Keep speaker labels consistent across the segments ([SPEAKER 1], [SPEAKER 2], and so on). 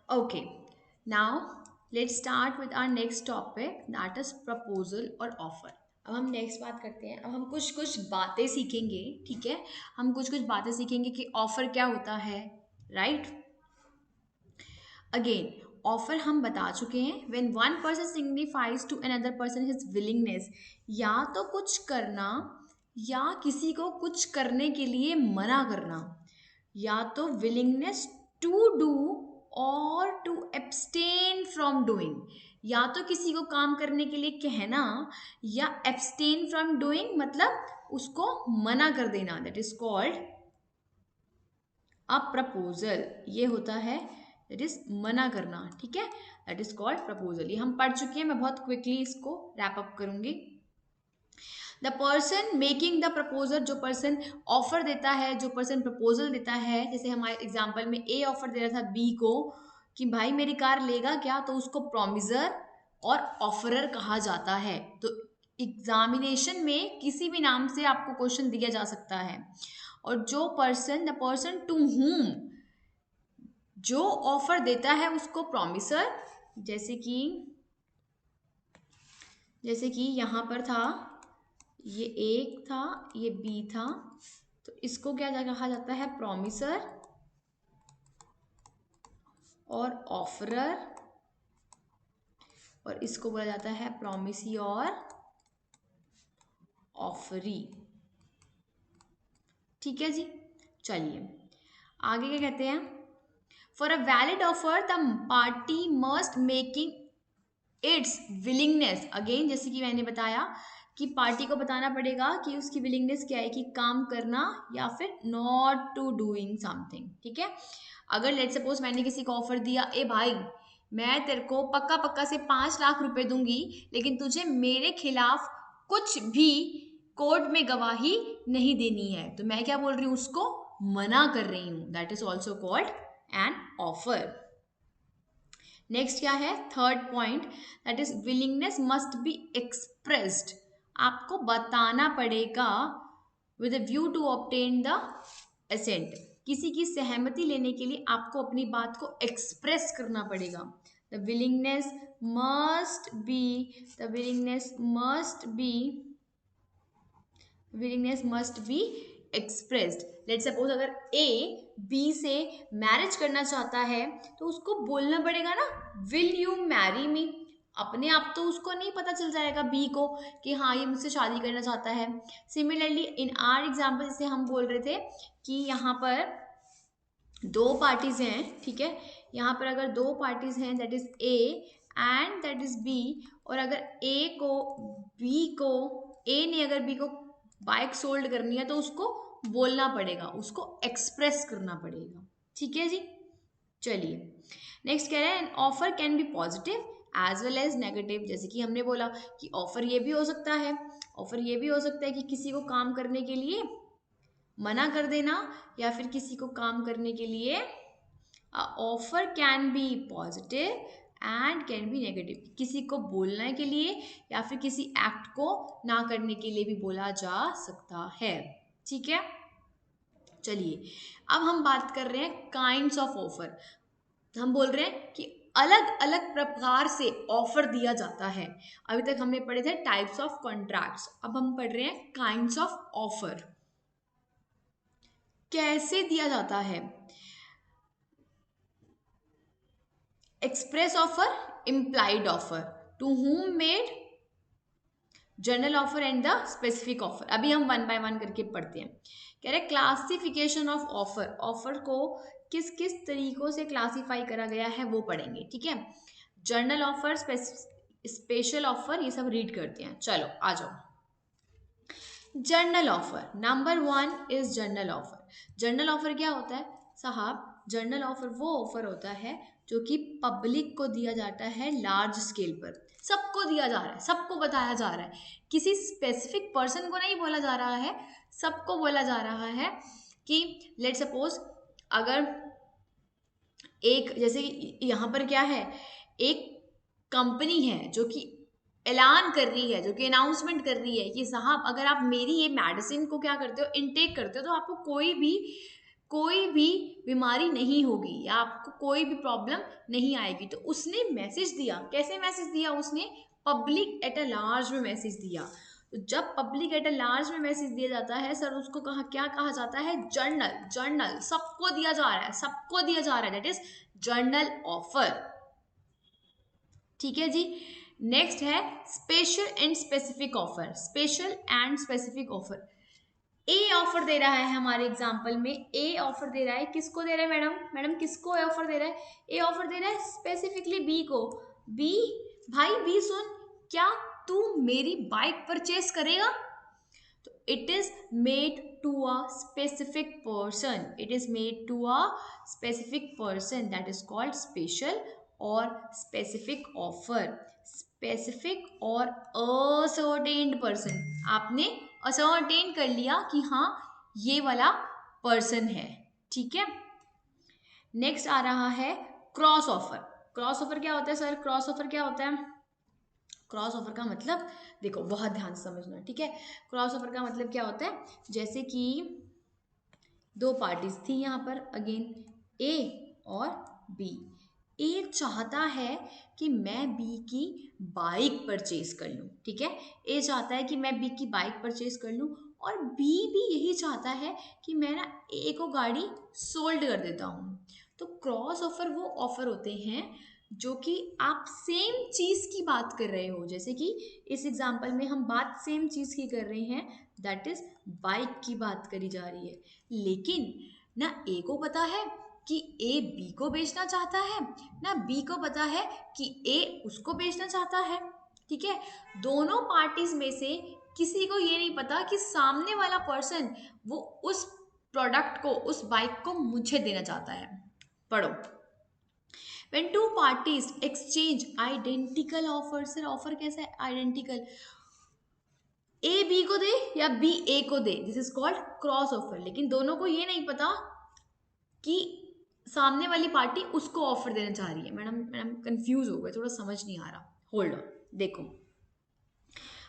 [SPEAKER 1] Okay, now let's start with our next topic, that is proposal और offer. अब हम next बात करते हैं. अब हम कुछ कुछ बातें सीखेंगे. ठीक है, हम कुछ कुछ बातें सीखेंगे कि ऑफर क्या होता है. राइट, अगेन ऑफर हम बता चुके हैं. When one person signifies to another person his willingness, या तो कुछ करना या किसी को कुछ करने के लिए मना करना, या तो विलिंगनेस टू डू और टू एब्सटेन फ्रॉम डूइंग. या तो किसी को काम करने के लिए कहना या एब्सटेन फ्रॉम डूइंग मतलब उसको मना कर देना, that is called a proposal. ये होता है दैट इज मना करना. ठीक है, दैट इज कॉल्ड प्रपोजल. ये हम पढ़ चुके हैं, मैं बहुत क्विकली इसको रैप अप करूंगी. The person making the proposal, जो पर्सन ऑफर देता है, जो पर्सन प्रपोजल देता है, जैसे हमारे एग्जाम्पल में ए ऑफर दे रहा था बी को कि भाई मेरी कार लेगा क्या, तो उसको प्रॉमिसर और ऑफरर कहा जाता है. तो एग्जामिनेशन में किसी भी नाम से आपको क्वेश्चन दिया जा सकता है. और जो person, the person to whom, जो ऑफर देता है उसको प्रॉमिसर, जैसे कि यहाँ पर था, ये एक था, ये बी था, तो इसको क्या कहा जाता है, प्रॉमिसर और ऑफरर, और इसको बोला जाता है प्रॉमिसी और ऑफरी. ठीक है जी, चलिए आगे क्या कहते हैं. For a valid offer the party must making it's willingness. Again जैसे कि मैंने बताया कि पार्टी को बताना पड़ेगा कि उसकी विलिंगनेस क्या है, कि काम करना या फिर नॉट टू डूइंग समथिंग. ठीक है, अगर लेट सपोज मैंने किसी को ऑफर दिया, ए भाई मैं तेरे को पक्का पक्का से 5 लाख रुपए दूंगी, लेकिन तुझे मेरे खिलाफ कुछ भी कोर्ट में गवाही नहीं देनी है, तो मैं क्या बोल रही हूँ, उसको मना कर रही हूँ. That is also called an offer. Next क्या है, third point, that is willingness must be expressed. आपको बताना पड़ेगा with a view to obtain the assent. किसी की सहमति लेने के लिए आपको अपनी बात को एक्सप्रेस करना पड़ेगा. The willingness must B, the willingness must be expressed. Let suppose अगर ए बी से मैरिज करना चाहता है, तो उसको बोलना पड़ेगा ना, विल यू मैरी मी. अपने आप तो उसको नहीं पता चल जाएगा बी को कि हाँ ये मुझसे शादी करना चाहता है. सिमिलरली इन आर एग्जाम्पल, जैसे हम बोल रहे थे कि यहाँ पर दो पार्टीज हैं. ठीक है, यहाँ पर अगर दो पार्टीज हैं, that is A and that is B, और अगर ए ने अगर बी को बाइक सोल्ड करनी है, तो उसको बोलना पड़ेगा, उसको एक्सप्रेस करना पड़ेगा. ठीक है जी, चलिए नेक्स्ट कह रहे हैं, offer can be positive as well as negative. जैसे कि हमने बोला कि ऑफर ये भी हो सकता है, कि किसी को काम करने के लिए मना कर देना, या फिर किसी को काम करने के लिए offer can be positive and can be negative. किसी को बोलने के लिए या फिर किसी एक्ट को ना करने के लिए भी बोला जा सकता है. ठीक है, चलिए अब हम बात कर रहे हैं काइंड्स ऑफ ऑफर. हम बोल रहे हैं कि अलग अलग प्रकार से ऑफर दिया जाता है. अभी तक हमने पढ़े थे टाइप्स ऑफ कॉन्ट्रैक्ट्स, अब हम पढ़ रहे हैं काइंड्स ऑफ ऑफर. कैसे दिया जाता है, express offer, implied offer, to whom made, general offer and the specific offer. अभी हम वन बाय वन करके पढ़ते हैं. कह रहे क्लासिफिकेशन ऑफ ऑफर, ऑफर को किस किस तरीकों से क्लासिफाई करा गया है वो पढ़ेंगे. ठीक है, जनरल ऑफर, स्पेशल ऑफर, ये सब रीड करते हैं. चलो आ जाओ. Journal offer, number 1 is journal offer. Journal offer क्या होता है साहब, जर्नल ऑफर वो ऑफर होता है जो कि पब्लिक को दिया जाता है लार्ज स्केल पर. सबको दिया जा रहा है, सबको बताया जा रहा है, किसी स्पेसिफिक पर्सन को नहीं बोला जा रहा है, सबको बोला जा रहा है. कि लेट सपोज अगर एक, जैसे यहाँ पर क्या है, एक कंपनी है जो कि ऐलान कर रही है, जो कि अनाउंसमेंट कर रही है कि साहब अगर आप मेरी ये मेडिसिन को क्या करते हो, इनटेक करते हो, तो आपको कोई भी कोई भी बीमारी नहीं होगी या आपको कोई भी प्रॉब्लम नहीं आएगी। तो उसने मैसेज दिया, कैसे मैसेज दिया उसने? पब्लिक एट अ लार्ज में मैसेज दिया। तो जब पब्लिक एट अ लार्ज में मैसेज दिया जाता है सर, उसको क्या कहा जाता है? जर्नल। जर्नल सबको दिया जा रहा है, सबको दिया जा रहा है, दैट इज जर्नल ऑफर। ठीक है जी। नेक्स्ट है special and specific offer. Special and specific offer. A offer दे रहा है हमारे एग्जांपल में, ए ऑफर दे रहा है, किसको दे रहा है मैडम? मैडम किसको ऑफर दे रहा है? ए ऑफर दे रहा है स्पेसिफिकली बी को। बी, भाई बी सुन, क्या तू मेरी बाइक परचेस करेगा? तो it is made to a specific person, it is made to a specific person, that is called special और स्पेसिफिक ऑफर। स्पेसिफिक और असर्टेन्ड पर्सन, आपने असर्टेन कर लिया कि हाँ ये वाला पर्सन है। ठीक है। नेक्स्ट आ रहा है क्रॉस ऑफर। क्रॉस ऑफर क्या होता है सर? क्रॉस ऑफर क्या होता है? क्रॉस ऑफर का मतलब देखो, बहुत ध्यान से समझना, ठीक है। क्रॉस ऑफर का मतलब क्या होता है? जैसे कि दो पार्टीज थी यहाँ पर, अगेन ए और बी। ए चाहता है कि मैं बी की बाइक परचेज कर लूँ, ठीक है। ए चाहता है कि मैं बी की बाइक परचेज कर लूँ, और बी भी यही चाहता है कि मैं ना ए को गाड़ी सोल्ड कर देता हूँ। तो क्रॉस ऑफर वो ऑफर होते हैं जो कि आप सेम चीज़ की बात कर रहे हो। जैसे कि इस एग्जाम्पल में हम बात सेम चीज़ की कर रहे हैं, दैट इज बाइक की बात करी जा रही है। लेकिन ना ए को पता है कि ए बी को बेचना चाहता है, ना बी को पता है कि ए उसको बेचना चाहता है, ठीक है। दोनों पार्टीज में से किसी को ये नहीं पता कि सामने वाला पर्सन वो उस प्रोडक्ट को, उस बाइक को मुझे देना चाहता है। पढ़ो। When two parties exchange identical offers, sir offer कैसा है? आइडेंटिकल। ए बी को दे या बी ए को दे, this is called cross offer. लेकिन दोनों को ये नहीं पता कि सामने वाली पार्टी उसको ऑफर देना चाह रही है। मैडम मैडम कंफ्यूज हो गए, थोड़ा समझ नहीं आ रहा। होल्ड ऑन, देखो,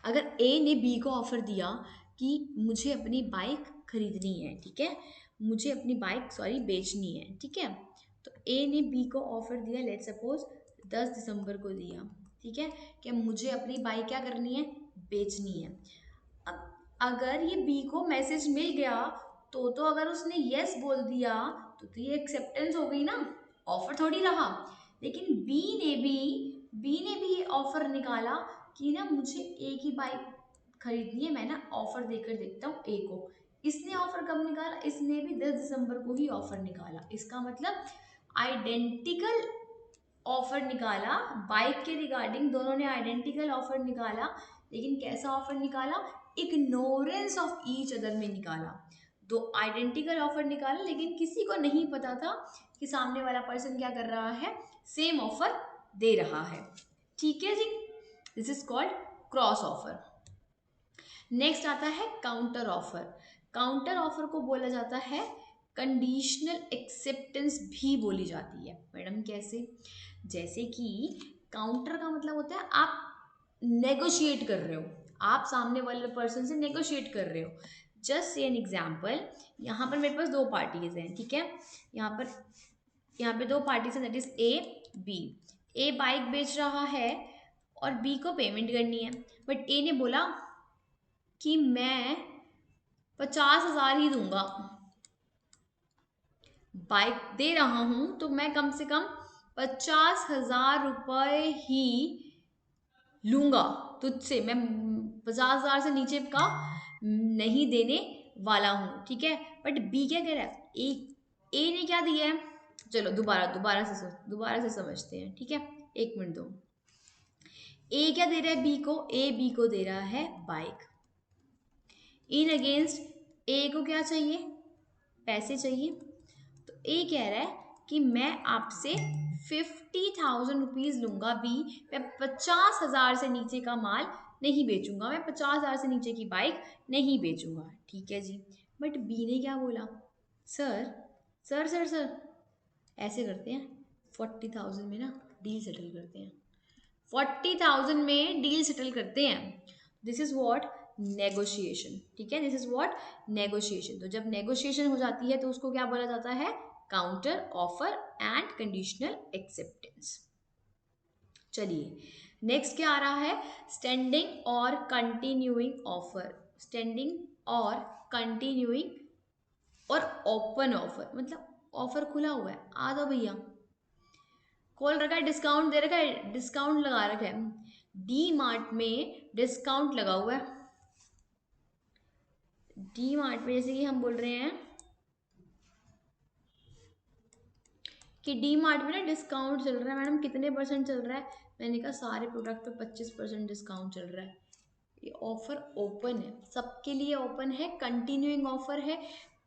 [SPEAKER 1] अगर ए ने बी को ऑफर दिया कि मुझे अपनी बाइक खरीदनी है, ठीक है, मुझे अपनी बाइक बेचनी है, ठीक है। तो ए ने बी को ऑफर दिया, लेट्स सपोज 10 दिसंबर को दिया, ठीक है, कि मुझे अपनी बाइक क्या करनी है? बेचनी है। अब अगर ये बी को मैसेज मिल गया तो अगर उसने यस बोल दिया तो ये एक्सेप्टेंस हो गई ना, ऑफर थोड़ी रहा। लेकिन बी ने भी ये ऑफर निकाला कि ना मुझे ए की बाइक खरीदनी है, मैं ना ऑफर देकर देखता हूँ ए को। इसने ऑफर कब निकाला? इसने भी 10 दिसंबर को ही ऑफर निकाला। इसका मतलब आइडेंटिकल ऑफर निकाला बाइक के रिगार्डिंग, दोनों ने आइडेंटिकल ऑफर निकाला। लेकिन कैसा ऑफर निकाला? इग्नोरेंस ऑफ ईच अदर में निकाला। दो आइडेंटिकल ऑफर निकाला, लेकिन किसी को नहीं पता था कि सामने वाला पर्सन क्या कर रहा है, सेम ऑफर दे रहा है। ठीक है जी, this is called cross offer. Next आता है काउंटर ऑफर। काउंटर ऑफर को बोला जाता है कंडीशनल एक्सेप्टेंस भी बोली जाती है। मैडम कैसे? जैसे कि काउंटर का मतलब होता है आप नेगोशिएट कर रहे हो, आप सामने वाले पर्सन से नेगोशिएट कर रहे हो। जस्ट एन एग्जाम्पल, यहाँ पर मेरे पास दो पार्टीज हैं, ठीक है। यहाँ पे दो पार्टीज हैं, that is A B. A bike बेच रहा है और बी को पेमेंट करनी है, बट ए ने बोला कि मैं 50,000 ही दूंगा, बाइक दे रहा हूं तो मैं कम से कम 50,000 रुपये ही लूंगा तुझसे, मैं 50,000 से नीचे का नहीं देने वाला हूं, ठीक है। बट बी क्या कह रहा है? ए ने क्या दिया है? चलो दोबारा से समझते हैं, ठीक है, एक मिनट दो। ए क्या दे रहा है बी को? ए बी को दे रहा है बाइक। इन अगेंस्ट ए को क्या चाहिए? पैसे चाहिए। तो ए कह रहा है कि मैं आपसे 50,000 रुपीज़ लूंगा बी, मैं 50,000 से नीचे का माल नहीं बेचूंगा, मैं 50,000 से नीचे की बाइक नहीं बेचूंगा, ठीक है जी। बट बी ने क्या बोला? सर सर सर सर ऐसे करते हैं, 40,000 में ना डील सेटल करते हैं, 40,000 में डील सेटल करते हैं। दिस इज व्हाट नेगोशिएशन, ठीक है, दिस इज व्हाट, नेगोशिएशन। तो जब नेगोशिएशन हो जाती है तो उसको क्या बोला जाता है, counter offer and conditional acceptance. चलिए नेक्स्ट क्या आ रहा है, स्टैंडिंग और कंटिन्यूइंग ऑफर। स्टैंडिंग और कंटिन्यूइंग और ओपन ऑफर, मतलब ऑफर खुला हुआ है, आ जाओ भैया, खोल रखा है, डिस्काउंट दे रखा है, डिस्काउंट लगा रखा है, डी मार्ट में डिस्काउंट लगा हुआ है। डी मार्ट में जैसे कि हम बोल रहे हैं कि डी मार्ट में ना डिस्काउंट चल रहा है मैडम, कितने परसेंट चल रहा है, मैंने कहा सारे प्रोडक्ट पे 25% डिस्काउंट चल रहा है। ये ऑफर ओपन है, सबके लिए ओपन है, कंटिन्यूइंग ऑफर है,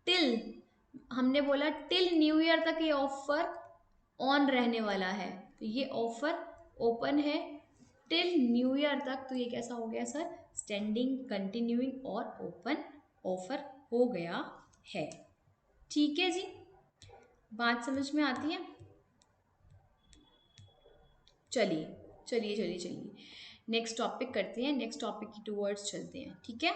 [SPEAKER 1] टिल, हमने बोला टिल न्यू ईयर तक ये ऑफर ऑन रहने वाला है, तो ये ऑफर ओपन है टिल न्यू ईयर तक। तो ये कैसा हो गया सर, स्टैंडिंग, कंटिन्यूइंग और ओपन ऑफर हो गया है। ठीक है जी, बात समझ में आती है। चलिए चलिए चलिए चलिए नेक्स्ट टॉपिक करते हैं, नेक्स्ट टॉपिक की टूवर्ड्स चलते हैं, ठीक है।